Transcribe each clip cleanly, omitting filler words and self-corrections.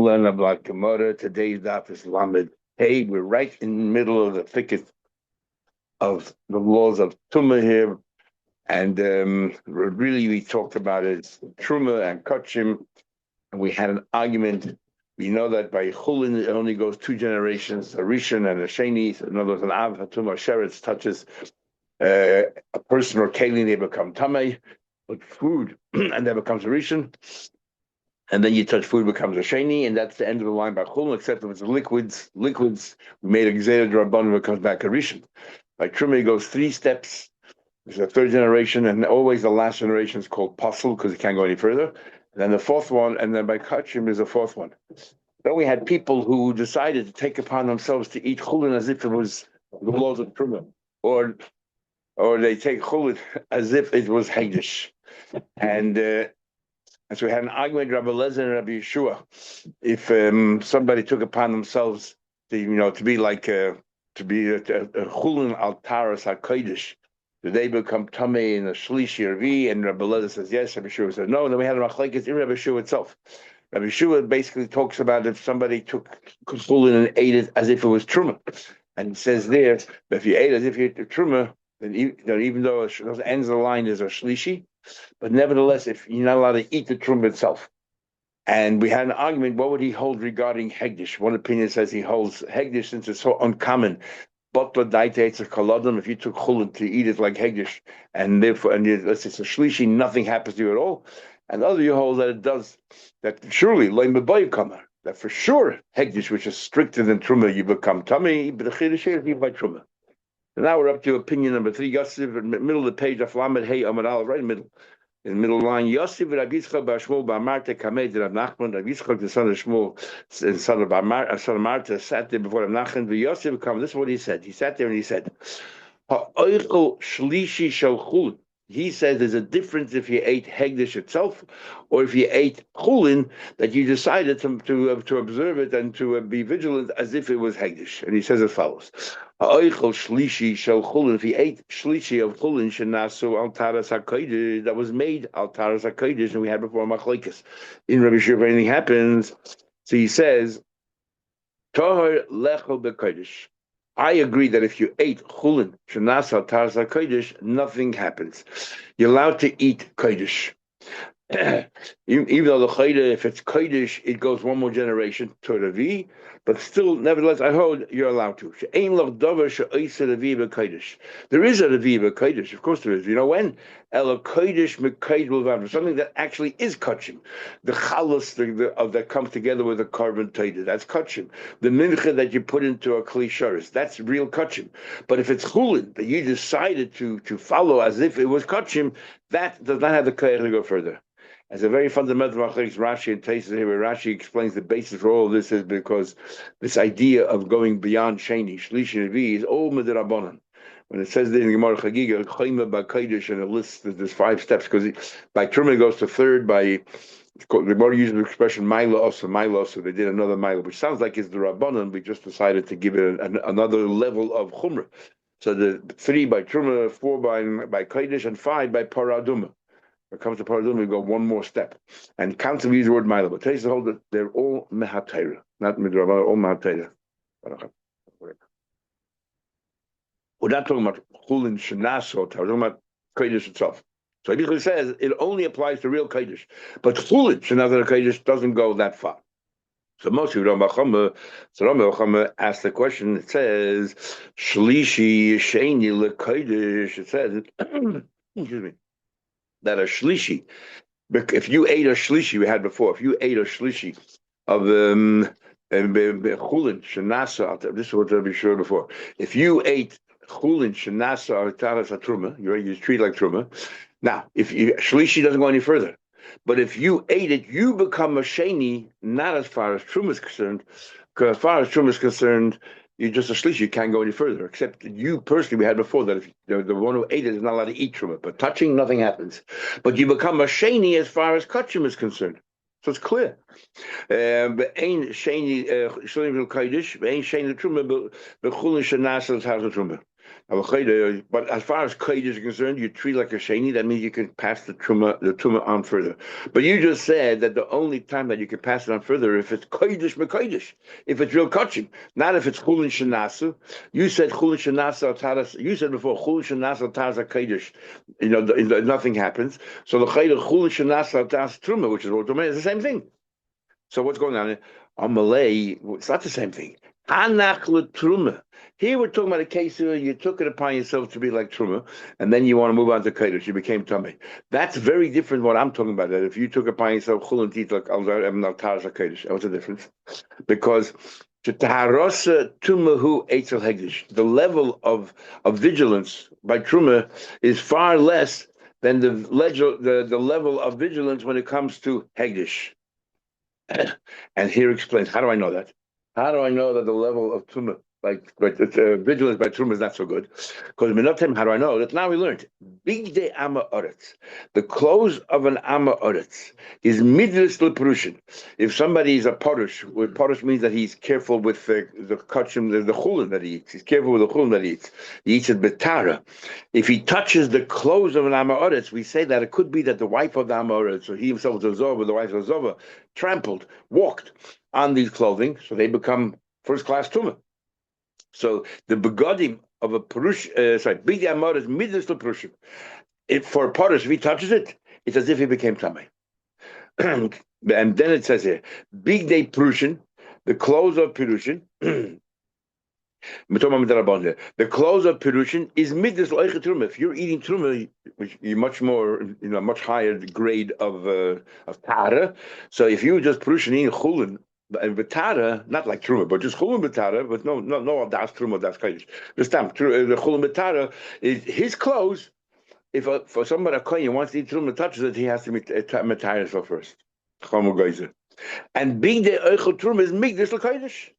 Today's daf is Lamed. Hey, we're right in the middle of the thicket of the laws of Tumah here, and really we talked about it, Truma and Kachim, and we had an argument. We know that by Chulin it only goes two generations, a Rishon and a Sheni. So in other words, an Av, a Tumah, Sheretz touches a person or Kalim, they become Tamei, but food, and that becomes a Rishon. And then you touch food becomes a sheni, and that's the end of the line by chulin. Except if it's liquids, we made a gzera drabanan, it comes back a rishon. By truma, it goes three steps. There's a third generation, and always the last generation is called pasul because it can't go any further. And then the fourth one, and then by kachim is the fourth one. Then we had people who decided to take upon themselves to eat chulin as if it was the laws of truma, or they take chulin as if it was hegdish, and so we had an argument, Rabbi Lezer and Rabbi Yeshua, if somebody took upon themselves to be like a chulin al taras hakodesh, do they become tamei in a shlishi rvi? And Rabbi Lezer says yes. Rabbi Yeshua says no. And then we had a machlekes in Rabbi Yeshua itself. Rabbi Yeshua basically talks about if somebody took chulin and ate it as if it was truma, and he says there that if you ate it as if you ate the truma, then even though those ends of the line is a shlishi. But nevertheless, if you're not allowed to eat the truma itself, and we had an argument, what would he hold regarding hegdish? One opinion says he holds hegdish since it's so uncommon. But if you took chulin to eat it like hegdish, and therefore, it's a shlishi, nothing happens to you at all. And other you hold that it does, that surely that for sure hegdish, which is stricter than truma, you become tummy, but the chiddush is by truma. And now we're up to opinion number 3. Yosef, in the middle of the page, of Lamed Hey Amar Aleph, right in the middle. In the middle line, Yosef Rabbi Yitzchak bar Shmuel bar Marta Kamed Rav Nachman. Rabbi Yitzchak, the son of Shmuel, the son of Marta, sat there before Rav Nachman. The Yosef come. This is what he said. He sat there and he said, "Ha'oichel shlishi shel chulin." He says there's a difference if you ate hegdish itself, or if you ate chulin, that you decided to observe it and to be vigilant as if it was hegdish. And he says as follows: Ha'oichel shlishi shel chulin. If he ate shlishi of chulin, shenasu al taras hakodesh, that was made al taras hakodesh, and we had before machlekes. In Rabbi Shua, if anything happens, so he says, Tahar lechel bekodesh. I agree that if you ate chulin, shenasa tarza kodesh, nothing happens. You're allowed to eat kodesh. Even though the chayda, if it's kodesh, it goes one more generation to Ravi, but still, nevertheless, I hold you're allowed to. There is a Ravi b'kodesh, of course there is. You know when? Something that actually is kachim. The chalas that comes together with a carbon taida, that's kachim. The mincha that you put into a kli sharis, that's real kachim. But if it's chulin that you decided to follow as if it was kachim, that does not have the koyach to go further. As a very fundamental machlekes, Rashi and Taisus here, where Rashi explains the basis for all of this is because this idea of going beyond Sheni, Shlishi, and Revi is all midrabanan. When it says there in the Gemara Chagiga, Chayma b'Kodesh, and it lists there's 5 steps, because by Truma it goes to third, the Gemara uses the expression Maila also, they did another Maila, which sounds like it's the Rabbanan, we just decided to give it another level of Chumrah. So the 3 by Truma, 4 by Kodesh, and 5 by Paraduma. When it comes to Paraduma, we go one more step. And counts we use the word Maila, but Taisus hold that they're all Mehatayra, not Midrabanan, all Mehatayra. We're not talking about Chulin Shenas, we're talking about Kodesh itself. So he basically says it only applies to real Kodesh, but Chulin Shenas Kodesh doesn't go that far. So mostly Rambam asked the question. It says Shlishi Sheni LeKodesh. It says excuse me, that a Shlishi, if you ate a Shlishi we had before, if you ate a Shlishi of Chulin Shenasa, this is what I'll be sure before. If you ate Chulin Shenasa or Taras Truma, you treat like Truma. Now, if Shlishi doesn't go any further, but if you ate it, you become a Sheni, not as far as Truma is concerned, because as far as Truma is concerned, you're just a Shlishi, you can't go any further, except you personally, we had before that if the one who ate it is not allowed to eat Truma, but touching, nothing happens. But you become a Sheni as far as Kachim is concerned. So it's clear. But ain't Sheni Sheni Kodesh, ain't Sheni Truma, but Chulin Shenasa Truma. But as far as kodesh is concerned, you treat like a sheni. That means you can pass the truma on further. But you just said that the only time that you can pass it on further if it's kodesh mekodesh, if it's real kachim, not if it's chulin shenasu. You said chulin shenasu taras. You said before chulin shenasu taras kodesh. Nothing happens. So the chulin shenasu taras truma, which is what is the same thing. So what's going on? On Malay, it's not the same thing. Hanach truma. Here we're talking about a case where you took it upon yourself to be like truma, and then you want to move on to kodesh. You became tummy. That's very different. What I'm talking about. That if you took it upon yourself chulin titlak altar kodesh, what's the difference? Because the level of vigilance by truma is far less than the level of vigilance when it comes to hegdish. And here explains, how do I know that? How do I know that the level of truma, vigilance by truma, is not so good? Because minotem, how do I know that? Now we learned big day ama oretz. The close of an ama oretz is midlis leprushin. If somebody is a porush means that he's careful with the kachim, the chulin that he eats. He's careful with the chulin that he eats. He eats it betara. If he touches the clothes of an ama oretz, we say that it could be that the wife of the ama oretz, or he himself was a zova, the wife of the zova, walked on these clothing, so they become first class tumah. So the begodim of a purush, big amar is midless to purushim. If for a porush, if he touches it, it's as if he became tamei. And then it says here, big day purushin, the clothes of purushin. The clothes of Perushin is middas loicha truma. If you're eating truma, which you're much more, much higher grade of tara. So if you just Perushin eating chulin and betara, not like truma, but just chulin betara, but no, das truma, das kodesh. Just the chulin betara is his clothes. If for somebody a kohen wants to eat truma, touches it, he has to metire himself first. And big day oicha truma is middas lokodesh.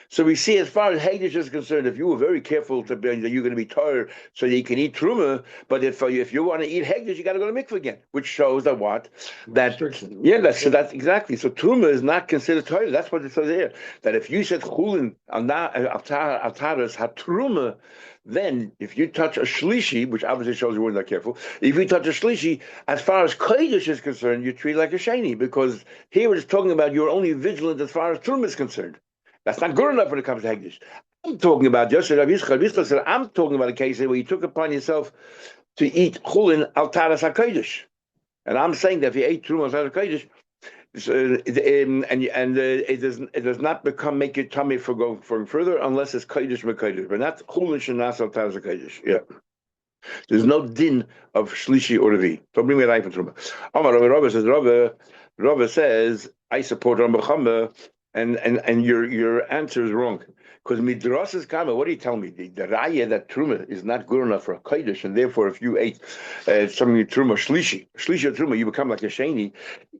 So we see, as far as Hagdish is concerned, if you were very careful that you're going to be tired so that you can eat truma, but if you want to eat Hagdish, you got to go to mikveh again, which shows that what? That's exactly. So truma is not considered tired. That's what it says here. That if you said chulin altaras hat truma, then if you touch a shlishi, which obviously shows you weren't that careful, if you touch a shlishi, as far as kodesh is concerned, you treat like a sheni, because here we're just talking about you're only vigilant as far as truma is concerned. That's not good enough when it comes to Hegdish. I'm talking about just I'm talking about a case where you took upon yourself to eat chulin al taras hakodesh, and I'm saying that if you ate truma al taras hakodesh, it does not make your tummy for going further unless it's kodesh mekodesh, but not chulin shenas al taras hakodesh. Yeah. There's no din of shlishi or revi. Don't bring me a knife and truma. Rabbi says, I support Rabbi Chama. And your answer is wrong, because midras is kama. What do you tell me? The raya that truma is not good enough for a kodesh, and therefore, if you ate some truma shlishi or truma, you become like a sheni.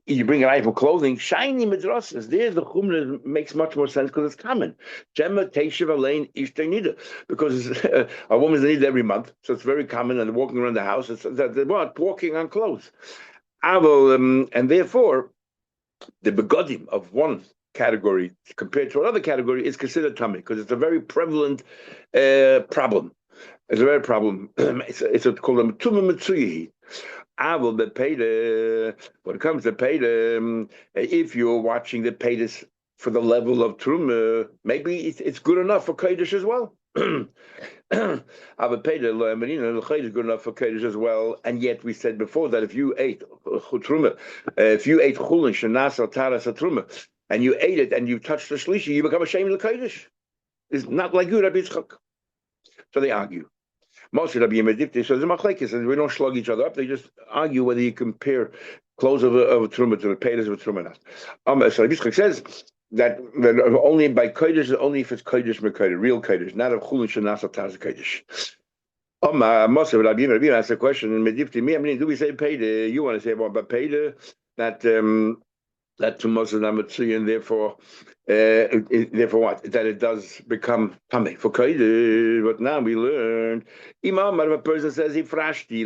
You bring an item of clothing, shiny midrasas. There, the chumra makes much more sense because it's common. Gemma teishav alein ishtenida, because a woman's needed every month, so it's very common. And walking around the house, it's walking on clothes. And therefore, the begodim of one category compared to another category is considered tummy, because it's a very prevalent problem. It's a very problem. It's called a tumah mitzuyi. When it comes to peda, if you're watching the pedis for the level of truma, maybe it's good enough for kodesh as well. Is good enough for kodesh as well, and yet we said before that if you ate truma, if you ate chulin shenas al taras truma, and you ate it and you touched the shlishi, you become ashamed of the kodesh. It's not like you, Rabbi Yitzchak. So they argue. Mostly Rabbi Yemedifti, so there's machlekes, and we don't slug each other up. They just argue whether you compare clothes of a truma to the peiros of a truma or not. So Rabbi Yitzchak says that only by kodesh, only if it's kodesh mekodesh, real kodesh, not of chulin shenas al taras kodesh. Mostly Rabbi Yemedifti asked a question, and Medifti, me, I mean, do we say peida? You want to say about peida that to Muslim Namatsuya, and therefore what? That it does become tamei for kodesh. But now we learn, Imam, if a person says he frashti,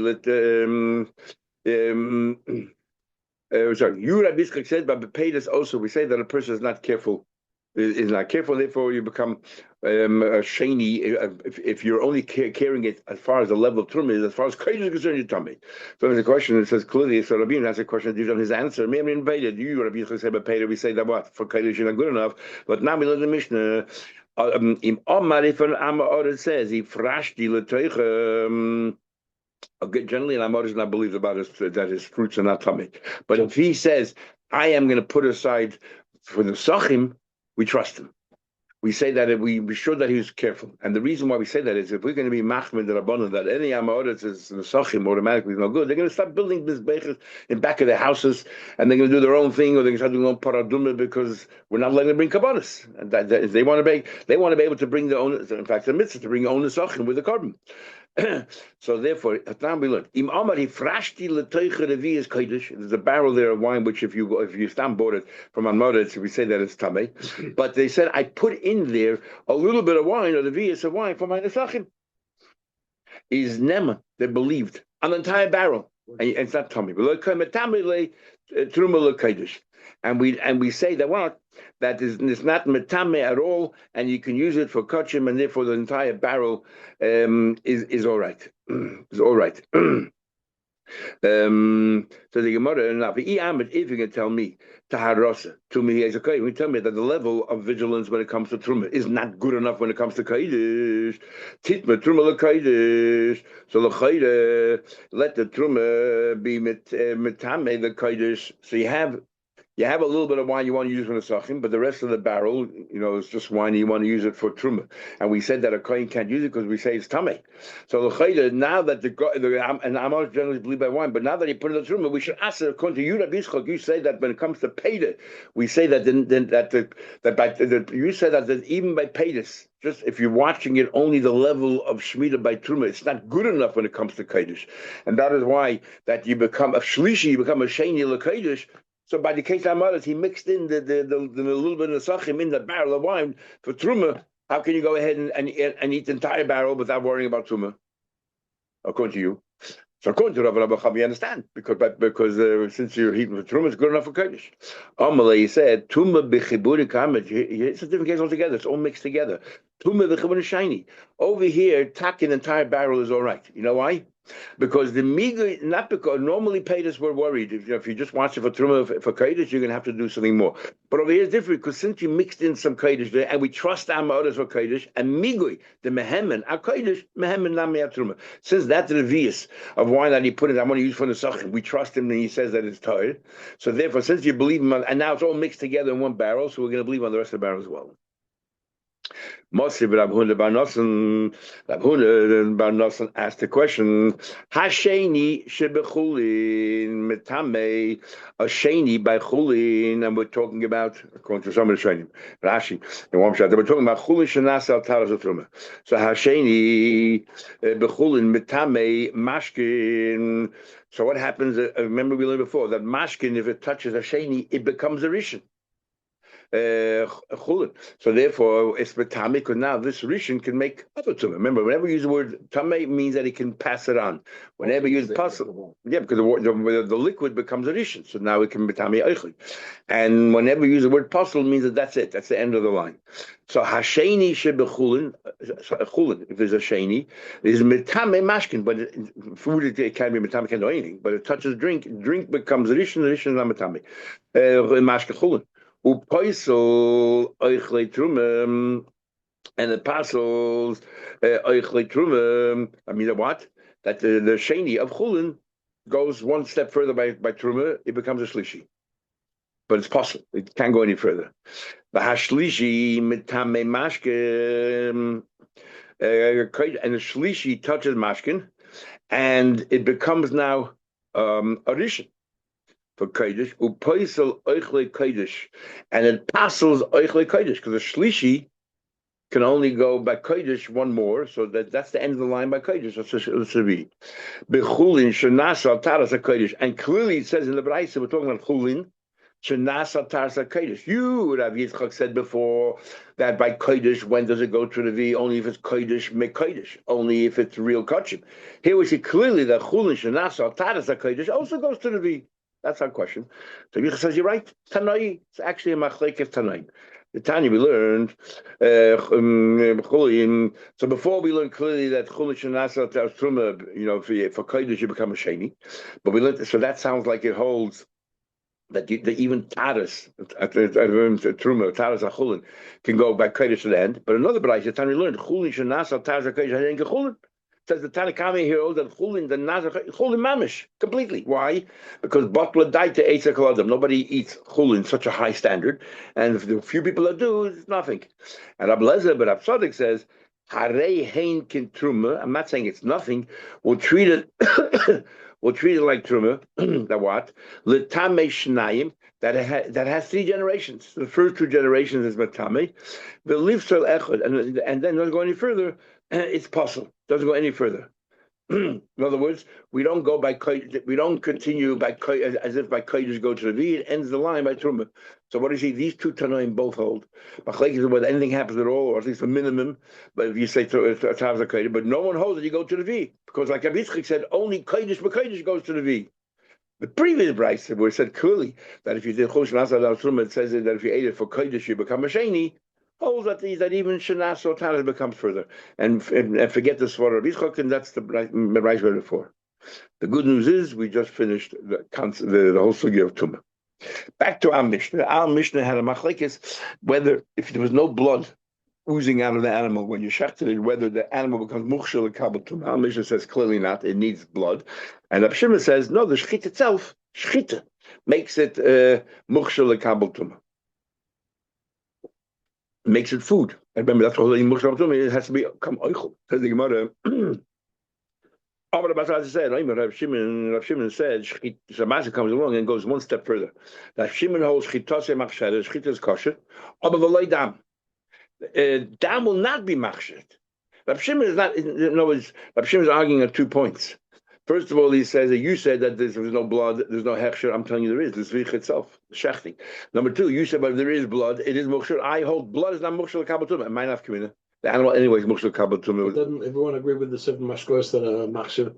sorry, you Rabbi Yitzchak said, but Pedis also, we say that a person is not careful is not careful. Therefore, you become a sheni. If you're only carrying it as far as the level of truma is, as far as kodesh is concerned, you're tummy. So there's a question that says clearly. So Rabbi has a question. You've done his answer. Me, I'm invaded. You, Rabbi said, but Peter, we say that what for kodesh you're not good enough. But now we learn the Mishnah. Im Omar, if an Amar it says he frashti letoich. Generally, an Amar does not believe about that his fruits are not tummy. But if he says, I am going to put aside for the sachim, we trust him. We say that we be sure that he was careful. And the reason why we say that is if we're going to be machmir the rabbanon that any Amoritz is the sachim automatically is no good, they're going to start building mizbechas in back of their houses, and they're going to do their own thing, or they're going to start doing their own paradumah because we're not letting them bring kabbanis. And that they want to be able to bring their own. In fact, the mitzvah to bring their own sachim with the carbon. So therefore, we learn. Im Amar he frashti letoicher revi is kodesh. There's a barrel there of wine which if you stand bought it from Amoritz, we say that it's tamei. But they said I put in there a little bit of wine or the vias of wine for my nesachim. Is nema they believed an entire barrel, and it's not tamei. And we say that that is not metame at all, and you can use it for kachim, and therefore the entire barrel is all right. Is all right. So the Gemara, if you can tell me taharosa to me as a kohen, you tell me that the level of vigilance when it comes to truma is not good enough when it comes to kodesh. Titma truma lekodesh. So the let the truma be metame the kodesh. So you have a little bit of wine you want to use for the sachim, but the rest of the barrel, is just wine you want to use it for truma. And we said that a kohen can't use it because we say it's tamei. So now that and Amos generally believe by wine, but now that he put it in the truma, we should ask it according to you, Rabbi Yitzchak. You say that when it comes to peda, we say that you say that even by pedis, just if you're watching it only the level of shmita by truma, it's not good enough when it comes to kodesh, and that is why that you become a shlishi, you become a sheni lekodesh. So by the case Amaras, he mixed in the little bit of sachim in the barrel of wine for truma. How can you go ahead and eat the entire barrel without worrying about truma? According to you. So according to Rabbi Cham, we understand because since you're heating for truma, it's good enough for kodesh. Amalei said truma b'chiburi kamet. It's a different case altogether. It's all mixed together. Truma b'chiburi shiny. Over here, taking the entire barrel is all right. You know why? Because the miga, not because normally Pedis were worried. If you just watch it for truma for kodesh, you're going to have to do something more. But over here it's different because since you mixed in some kodesh there, and we trust our mothers for kodesh, and migui the mehemen our kodesh mehemen nami truma. Since that's the vias of wine that he put in, I'm going to use for the sachim. We trust him, and he says that it's tired. So therefore, since you believe him, and now it's all mixed together in one barrel, so we're going to believe on the rest of the barrel as well. Moshe Rabhuna Bar Nosson asked the question: Hasheni shebechulin metame a sheni by chulin, and we're talking about according to some of the training Rashi in one shot. We're talking about chulin shenasa taras utruma. So Hasheni bechulin metame mashkin. So what happens? Remember we learned before that mashkin, if it touches a sheni, it becomes a rishon. Chulin. So therefore, it's betame because now this rishon can make other tumah. Remember, whenever you use the word tameh, means that he can pass it on. Whenever you use pasul, because the liquid becomes a rishon, so now it can be tameh eichel. And whenever you use the word pasul, means that that's it. That's the end of the line. So hasheni shebechulin, chulin. If there's a sheni, is metame mashkin, but food it can be metame, can't do anything. But it touches drink. Drink becomes a rishon. The rishon is not metame. Mashkin chulin. Upaisel oichle truma, and the pasels oichle truma. I mean, what? That the sheni of chulin goes one step further by truma, it becomes a shlishi. But it's possible; it can't go any further. Bahashlishi mitame mashkin, and the shlishi touches mashkin, and it becomes now a rishon. For kodesh, upaisel oichle kodesh, and it passes oichle kodesh because the shlishi can only go by kodesh one more, so that's the end of the line by kodesh. That's a be bechulin shenasa taras kodesh, and clearly it says in the Braisa we're talking about chulin shenasa taras kodesh. You, Rav Yitzchak, said before that by kodesh, when does it go to the V? Only if it's kodesh me kodesh, only if it's real kachim. Here we see clearly that chulin shenasa taras kodesh also goes to the V. That's our question. So Yitzchak says, you're right. Tanai, it's actually a machlekes Tanaim. The Tanya we learned, so before we learned clearly that Chulin Shanasa Truma, for Kodesh you become a Sheni, but we learned, so that sounds like it holds that even Taras, Truma, Taras Achulin, can go by Kodesh to the end. But another B'rayos, the Tanya learned, Chulin Shanasa Taras HaKodesh Haden Kechulin. Says the Tanakh here holds that Chulin, the Nazar, Chulin Mamish, completely. Why? Because Batla died to Eitzak Adam. Nobody eats Chulin such a high standard. And if the few people that do, it's nothing. And Rabbi Lezer, but Rabbi Tzadok says, Harei Hein Kin Truma. I'm not saying it's nothing. We'll treat it like Truma. That what? L'tamei Shnayim. That has three generations. The first two generations is Matame. The Livsel Echad. And then doesn't go any further. It's possible. Doesn't go any further. In other words, we don't go by we don't continue by as if by kodesh go to the V. It ends the line by truma. So what do you see? These two tanoim both hold. Machlekes is whether anything happens at all, or at least a minimum. But if you say tavza kodesh, but no one holds that you go to the V, because like Rabbi Yitzchak said, only kodesh b'kodesh goes to the V. The previous brayso where it said clearly that if you did chosh nasa truma, it says that if you ate it for kodesh, you become a sheni. Holds that even Shanas or Taras becomes further. And forget the Svara of Yitzchak, and that's the right way for. The good news is we just finished the whole sugya of Tumah. Back to our Mishnah. Our Mishnah had a machlekes whether if there was no blood oozing out of the animal when you shechted it, whether the animal becomes mukhshel lekabel Tumah. Our Mishnah says clearly not. It needs blood. And Rab Shimon says no. The shchita itself, shchita, makes it mukhshel lekabel Tumah. Makes it food. And remember, that's what it has to become oichel. Says the Gemara. Rav Shimon said, Shamasa comes along and goes one step further. That Shimon holds chitase machsher, chita is kosher, but v'loy dam. Dam will not be machsher. Rav Shimon is not. Rav Shimon is arguing at 2 points. First of all, he says that you said that there's no blood, there's no hechsher. I'm telling you there is. There's vich itself, shechting. Number 2, you said, but if there is blood, it is mukhshir. I hold blood is not mukhshir l'kabel tumah. It might not come in. The animal anyway is mukhshir l'kabel tumah. Doesn't everyone agree with the 7 mashkos that are machshir?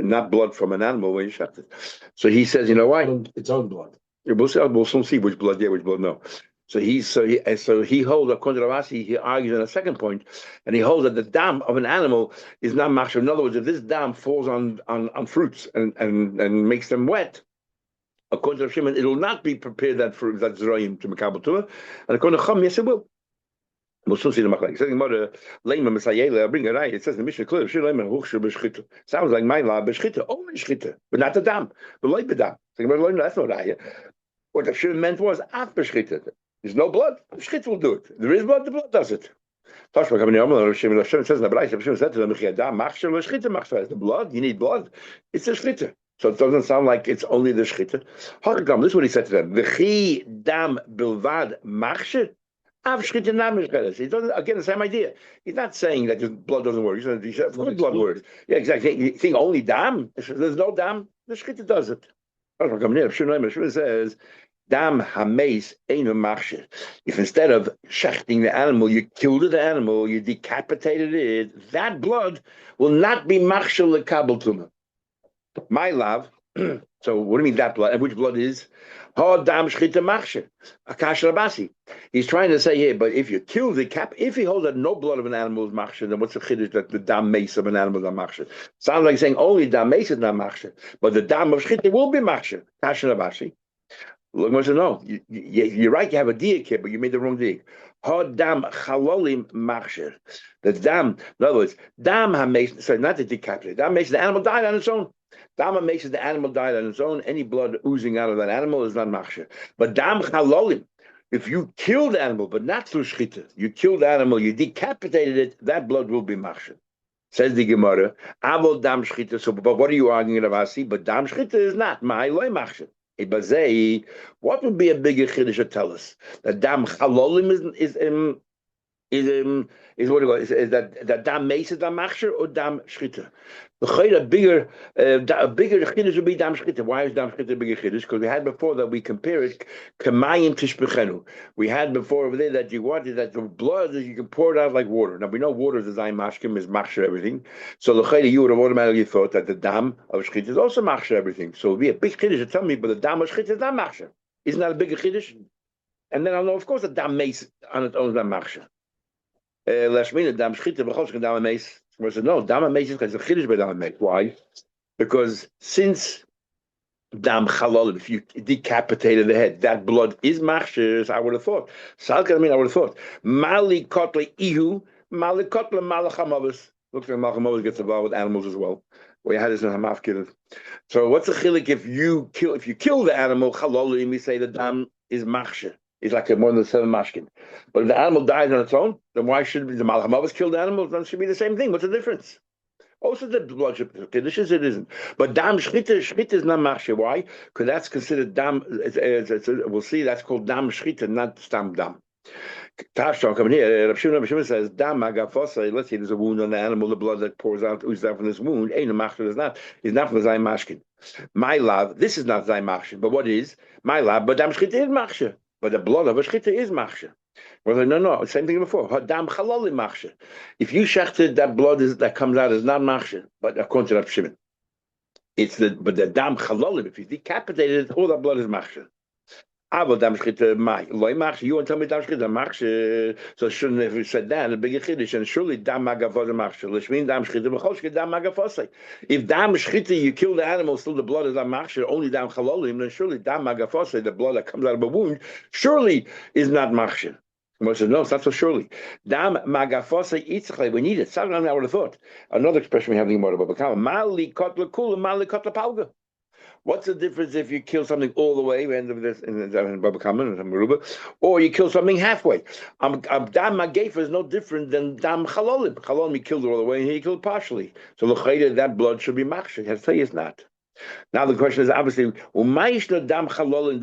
Not blood from an animal when you shecht it. So he says, you know why? Its own blood. We'll soon see which blood, which blood no. So he holds, according to Ravasi, he argues on a second point, and he holds that the dam of an animal is not machshir. In other words, if this dam falls on fruits and makes them wet, according to Rav Shimon, it will not be prepared that zroim to mekabel tumah, and according to Chum, yes, it will. We'll soon see the machlek. Says Gemara, Leima Mesayela, bring it right. It says in the Mishnah clear, sounds like my law, b'shchita, only shchita, but not the dam, but like the dam. So Gemara, that's not right. What Rav Shimon meant was af b'shchita. There's no blood, the shchita will do it. There is blood, the blood does it. Tashma coming here, Rav Shimon says in the Brayso, Rav Shimon said to them, the blood, you need blood. It's a shchita. So it doesn't sound like it's only the shchita. This is what he said to them. V'chi dam bilvad machshir. Av shchita nam mishcheres. He doesn't, again, the same idea. He's not saying that the blood doesn't work. He said, of course blood works. Yeah, exactly. You think only dam? There's no dam. The shchita does it. Tashma coming here, Shimon says, dam hameis einu machshir. If instead of shechting the animal, you killed the animal, you decapitated it, that blood will not be machshir lekabel tumah. My love. So what do you mean that blood? And which blood is? Dam shchita machshir. Akash Rabasi. He's trying to say here, but if you kill the if he holds that no blood of an animal is machshir, then what's the chiddush that the dam mace of an animal is not machshir? Sounds like saying only dam mace is not machshir, but the dam of shchita will be machshir. Akash Rabasi. Look, wants to know. You're right. You have a diak here, but you made the wrong diak. Dam chalolim machshir. The dam. In other words, dam hameis. Sorry, not the decapitate. Dam makes the animal died on its own. Dam makes the animal died on its own. Any blood oozing out of that animal is not machshir. But dam chalolim. If you kill the animal, but not through shchita, you killed the animal, you decapitated it. That blood will be machshir. Says the Gemara. Avol dam shchita. So, but what are you arguing about? But dam shchita is not my loy machshir. What would be a bigger chiddush to tell us that dam chalolim is what it was? Is that dam mace is dam machshir or dam shchita? A bigger chiddush would be dam shchita. Why is dam shchita a bigger chiddush? Because we had before that we compare it kamayim tishbechenu. We had before over there that you wanted that the blood that you can pour it out like water. Now we know water is a zayin mashkim, is machshir everything. So l'chayda you would have automatically thought that the dam of shchita is also machshir everything. So it would be a big chiddush to tell me, but the dam of shchita is not machshir. Isn't that a bigger chiddush? And then I'll know, of course, that dam mace on its own is not machshe. Lashmina dam shchita b'choshka dam mace. I said no, dam mace is because the chiddush by dam mace. Why? Because since dam chalol, if you decapitated the head, that blood is machshe. I would have thought. Salka, I would have thought. Mali kotle ihu, mali kotle malachamavus. Looks like malachamavus gets involved with animals as well. We had this in Hamafkid. So what's the chilik if you kill the animal chalolim? We say the dam is machshe. It's like more than 7 mashkin. But if the animal dies on its own, then why should the malachamavus kill the animal? Then it should be the same thing. What's the difference? Also, the blood conditions it isn't. But dam shchita is not machshe. Why? Because that's considered dam. We'll see. That's called dam shchita, not stam dam. Tashon coming here. Rav Shimon says dam magafosa. Let's say there's a wound on the animal, the blood that pours out, oozes out from this wound. Ain't a machshe. It's not from the zayin mashkin. My love, this is not zayin machshe. But what is my love? But dam shchita is machshe. But the blood of a shchita is machshe. Well, no, same thing before. Hadam chalali machshe. If you shechted, that blood that comes out is not machshe. But according to Rav Shimon, but the dam chalali. If you decapitated it, all that blood is machshe. Avo dam shchita mai loy machshe. You want to tell me dam shchita machshe? So shouldn't have said that. The big chiddush and surely dam magavosa machshe. Lishmin dam shchita b'choshke dam magafosa. If dam shchita you kill the animal, still the blood is not machshe. Only dam chalolim. Then surely dam magafosa, the blood that comes out of a wound, surely is not machshe. Moshe said, no, it's not so surely. Dam magafosa itzchle. We need it. Something I would have thought. Another expression we have in the Gemara. Mali kotla kula, mali kotla palga. What's the difference if you kill something all the way, end of this in Baba Kama and Maruba, or you kill something halfway? Dam Magefa is no different than Dam Chalolim. Chalolim, he killed it all the way, and he killed partially. So l'chayda, that blood should be machshir. I tell you, it's not. Now the question is obviously, why you tell me that dam chalol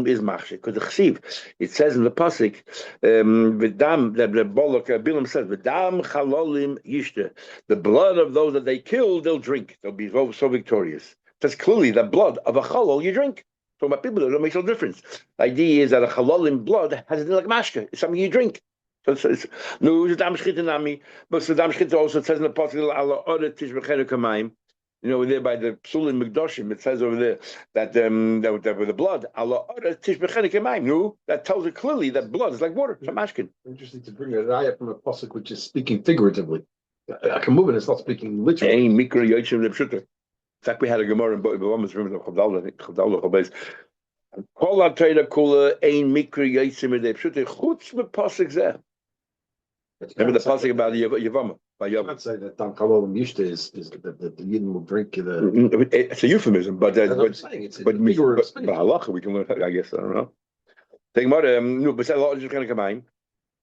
is machsher? Because the chsiv, it says in the pasuk, v'dam the bolok Bilam says, v'dam chalolim yishte, the blood of those that they killed, they'll drink. They'll be so victorious. That's clearly the blood of a chalol you drink. So my people, it don't make no difference. The idea is that a chalolim blood has a like mashka. It's something you drink. So it's no dam shchita nami, but the dam shchita also says in the pasuk ala odet tish b'cheru kamayim. You know, there by the Chulin Mikdoshim, it says over there that that with the blood, Allah that tells it clearly that blood is like water. Shamashkin. Interesting to bring a raya from a pasuk which is speaking figuratively. I can move it. It's not speaking literally. In fact, we had a Gemara in B'Vomas room of Chavdallah, I think Chavdallah Chavdallah. Kol ha'Torah kula ein mikra yotzim lepshuta chutz mepasuk zeh. Remember the pasuk about the Yavama. You can't say that Dam Chalol Yishta is that the Yidden will drink the. It's a euphemism, but I'm saying it's but halacha we can learn. I guess I don't know. Saying more, no, but Allah is going to come.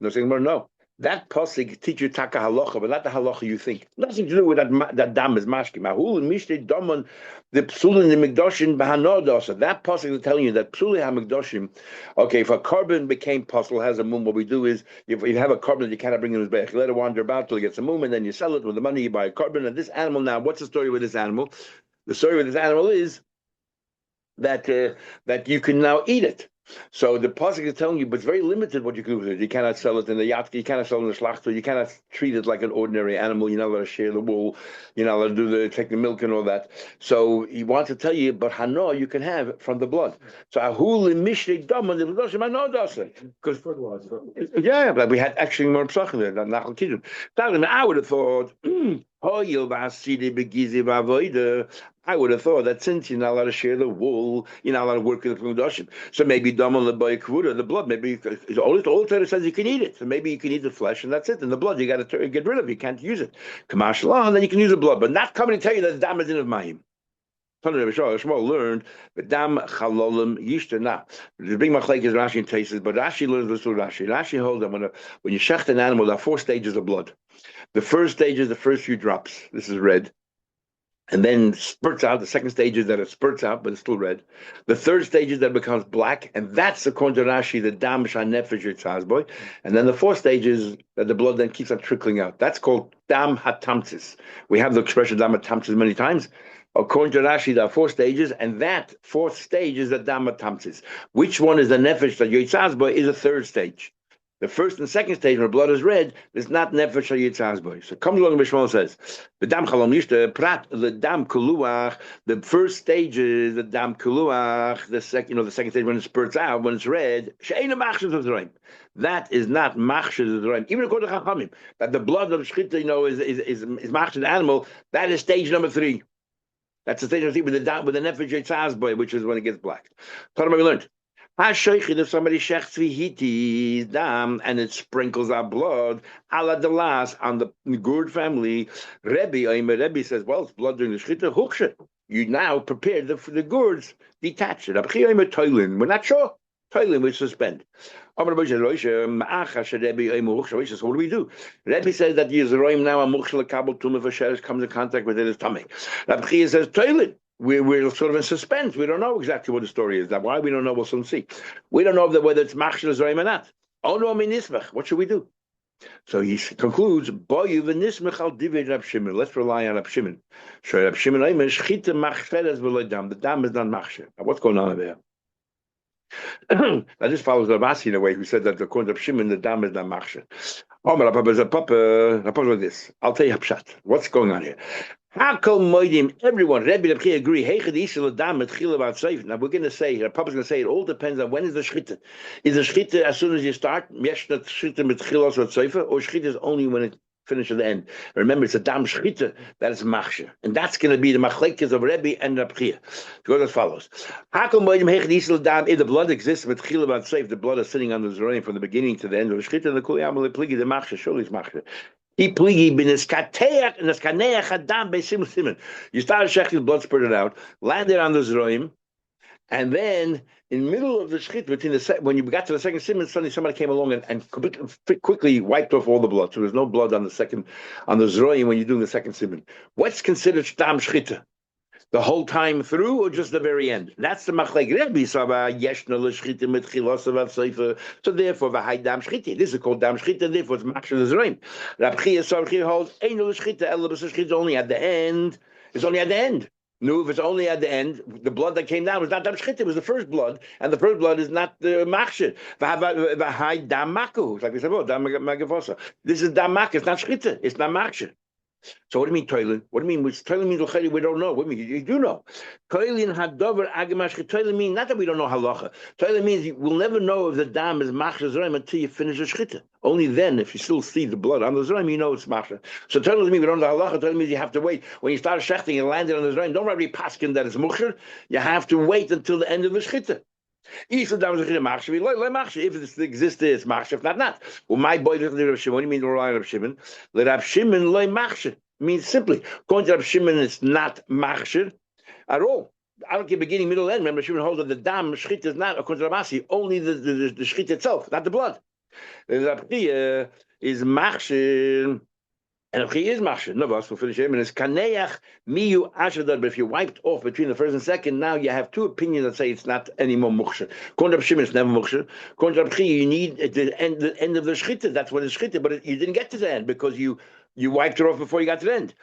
No, saying more, no. That pasuk teach you taka halacha, but not the halacha you think. Nothing to do with that dam is mashki. Mahul and mishte domon the psulin the mikdashim bahanodosa. That pasuk is telling you that psuli hamikdashim. Okay, if a carbon became puzzle has a mum, what we do is if you have a carbon that you cannot bring in his back, you let it wander about till it gets a mum, and then you sell it with the money you buy a carbon. And this animal now, what's the story with this animal? The story with this animal is that that you can now eat it. So the pasuk is telling you, but it's very limited what you can do with it. You cannot sell it in the yacht, you cannot sell it in the shlachta, you cannot treat it like an ordinary animal. You're not allowed to share the wool, you're not allowed to take the milk and all that. So he wants to tell you, but hano you can have from the blood. So ahul mishri daman because yeah, but we had actually more psachim there. Nachal kiddush. I would have thought. I would have thought that since you're not allowed to share the wool, you're not allowed to work with the Kedushim. So maybe the blood, maybe all Torah says you can eat it. So maybe you can eat the flesh and that's it. And the blood you got to get rid of. You can't use it. Kamashalah, and then you can use the blood, but not coming and tell you that the dam is in of Mahim. Shmuel learned the dam chalolim yishta. Now the big machlek is Rashi and Taisus, but Rashi learns this through Rashi. Rashi holds that when you shecht an animal, there are 4 stages of blood. The first stage is the first few drops. This is red. And then spurts out. The second stage is that it spurts out, but it's still red. The third stage is that it becomes black, and that's according to Rashi, the dam shanefesh yitzazboy. And then the fourth stage is that the blood then keeps on trickling out. That's called dam hatamtzis. We have the expression dam hatamtzis many times. According to Rashi, there are 4 stages, and that 4th stage is the dam hatamtzis. Which one is the nefesh that yitzazboy is the 3rd stage. The first and second stage, when blood is red, is not nefesh yitzaz boy. So comes along, Bishmol says, the dam chalom yishta prat the dam kuluach. The first stage is the dam kuluach. The second, the second stage when it spurts out, when it's red, she'ena machshav zraim. That is not machshav zraim. Even according to Chachamim, that the blood of shchita, is machshav animal. That is stage number 3. That's the stage number 3 with the nefesh yitzaz boy, which is when it gets black. What we learned. If somebody shechts vihitis dam and it sprinkles our blood, ala delas on the gourd family, Rebbe says, well, it's blood during the shchita, hukshet. You now prepared the gourds, detach it. We're not sure. Toiling, we suspend. So what do we do? Rebbe says that Yisroim now a muchshel kabel tumah v'sheres comes in contact with it, his tummy. Rabbi says toiling. We're sort of in suspense. We don't know exactly what the story is. That's why we don't know. We'll soon see. We don't know whether it's machshel Zraim or not. Oh no, what should we do? So he concludes, Boyu v'nismech al divrei Rab Shimon. Let's rely on Rab Shimon. So Rab Shimon shchita machferes v'lo dam. The dam is not machshel. What's going on there? Now this follows Ravasi in a way, who said that according to Rab Shimon, the dam is not machshel. Like this. I'll tell you Pshat. What's going on here? Everyone, Rebbe and agree. Now we're going to say, the Papa's going to say, it all depends on when is the shchita. Is the shchita as soon as you start, or shchita is only when it finishes at the end? Remember, it's a dam shchita that is machshir, and that's going to be the machlekes of Rebbe and Reb Chia. It goes as follows: if the blood exists with the blood is sitting on the zorim from the beginning to the end of the shchita, the kuliyam pligi the machshir, surely it's machshir. You started shechting, blood spurted out, landed on the zroim, and then in the middle of the shechit, when you got to the second simon, suddenly somebody came along and quickly wiped off all the blood. So there's no blood on the zroim when you're doing the second simon. What's considered stam shechita? The whole time through, or just the very end? That's the machlek Rebbe. So therefore, dam shchita. This is called dam shchita. Therefore, it's machshel zreim. Rab Chia holds shchita only at the end. It's only at the end. No, if it's only at the end, the blood that came down was not dam shchita. It was the first blood, and the first blood is not the machshel. Dam maku, like we said, dam magavosa. This is dam maku. It's not shchita. It's not machshel. So what do you mean toiling? What do you mean? Which toiling means we don't know. What do you mean? You do know. Toiling hadover agamash. Toiling means not that we don't know halacha. Toiling means we'll never know if the dam is machshel zraim until you finish the shchita. Only then, if you still see the blood on the zraim, you know it's machshel. So toiling doesn't mean we don't know halacha. Toiling means you have to wait. When you start shechting and landing on the zraim, don't worry paskin that it's muchshel. You have to wait until the end of the shchita. If it exists, it's machshel. If not. Well, my boy, what do you mean to rely on Rab Shimon? Rab Shimon loy machshel means simply, according to Rab Shimon, it's not machshel at all. I don't care beginning, middle, end. Remember, Shimon holds that the dam shchita is not, according to Rabasi, only the shchita itself, not the blood. Rab Chia is machshel. And if he is machshel, no, we'll finish him. And it's kaneach miyu ashadad. But if you wiped off between the first and second, now you have two opinions that say it's not anymore muchshel. According to Rab Shimon, it's never muchshel. According to Rab Chia, you need the end of the shchita. That's what is shchita. But you didn't get to the end because you wiped it off before you got to the end.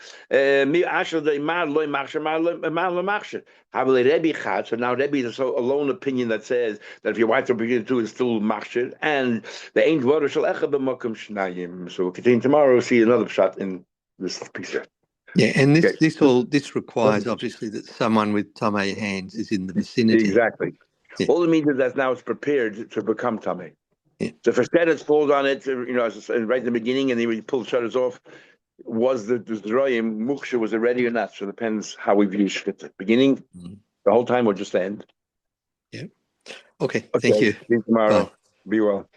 So now Rebbe is a lone opinion that says that if you wipe it between the two, it's still machshel. And the ain't water shall echa b'makom shnayim. So we'll continue tomorrow. We'll see another shot in this piece here. Yeah, and this requires obviously that someone with tamei hands is in the vicinity. Exactly. Yeah. All it means is that now it's prepared to become tamei. Yeah. So if a shutters falls on it, right in the beginning, and then we pull the shutters off, was the Zroyim Muksha was it ready or not? So it depends how we view Shkita. Beginning, the whole time, or just the end. Yeah. Okay. Thank you. See you tomorrow. Bye. Be well.